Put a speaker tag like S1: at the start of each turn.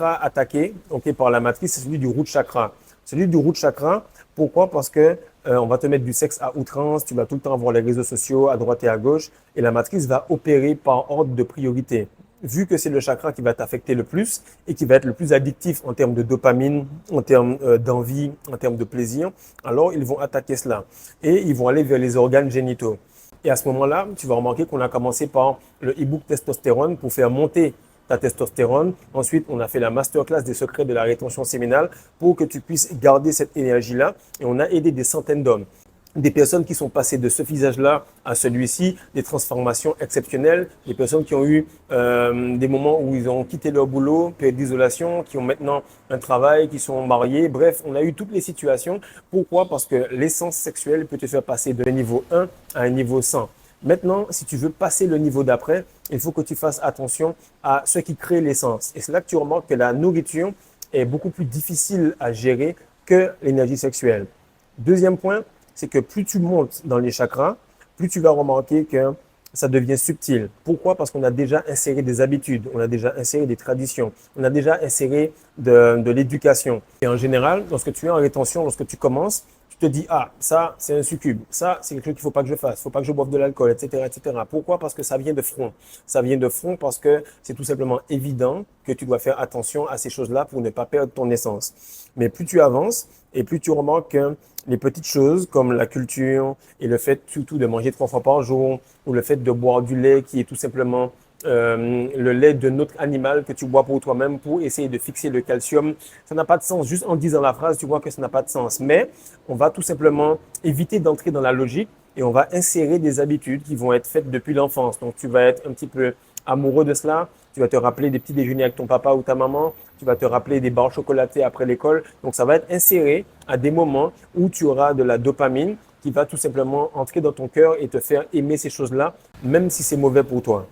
S1: chakra attaqué par la matrice, c'est celui du root chakra. Celui du root chakra, pourquoi? Parce que on va te mettre du sexe à outrance, tu vas tout le temps voir les réseaux sociaux à droite et à gauche, et la matrice va opérer par ordre de priorité. Vu que c'est le chakra qui va t'affecter le plus et qui va être le plus addictif en termes de dopamine, en termes d'envie, en termes de plaisir, alors ils vont attaquer cela et ils vont aller vers les organes génitaux. Et à ce moment-là, tu vas remarquer qu'on a commencé par le e-book testostérone pour faire monter ta testostérone. Ensuite, on a fait la masterclass des secrets de la rétention séminale pour que tu puisses garder cette énergie-là. Et on a aidé des centaines d'hommes, des personnes qui sont passées de ce visage-là à celui-ci, des transformations exceptionnelles, des personnes qui ont eu des moments où ils ont quitté leur boulot, période d'isolation, qui ont maintenant un travail, qui sont mariés. Bref, on a eu toutes les situations. Pourquoi? Parce que l'essence sexuelle peut te faire passer de niveau 1 à un niveau 100. Maintenant, si tu veux passer le niveau d'après, il faut que tu fasses attention à ce qui crée l'essence. Et c'est là que tu remarques que la nourriture est beaucoup plus difficile à gérer que l'énergie sexuelle. Deuxième point, c'est que plus tu montes dans les chakras, plus tu vas remarquer que ça devient subtil. Pourquoi? Parce qu'on a déjà inséré des habitudes, on a déjà inséré des traditions, on a déjà inséré de l'éducation. Et en général, lorsque tu es en rétention, lorsque tu commences, tu te dis, ah, ça, c'est un succube. Ça, c'est quelque chose qu'il ne faut pas que je fasse. Il ne faut pas que je boive de l'alcool, etc., etc. Pourquoi? Parce que ça vient de front. Ça vient de front parce que c'est tout simplement évident que tu dois faire attention à ces choses-là pour ne pas perdre ton essence. Mais plus tu avances et plus tu remarques que les petites choses comme la culture et le fait surtout de manger 3 fois par jour ou le fait de boire du lait qui est tout simplement le lait d'un autre animal que tu bois pour toi-même pour essayer de fixer le calcium. Ça n'a pas de sens. Juste en disant la phrase, tu vois que ça n'a pas de sens. Mais on va tout simplement éviter d'entrer dans la logique et on va insérer des habitudes qui vont être faites depuis l'enfance. Donc, tu vas être un petit peu amoureux de cela. Tu vas te rappeler des petits déjeuners avec ton papa ou ta maman. Tu vas te rappeler des barres chocolatées après l'école. Donc, ça va être inséré à des moments où tu auras de la dopamine qui va tout simplement entrer dans ton cœur et te faire aimer ces choses-là, même si c'est mauvais pour toi.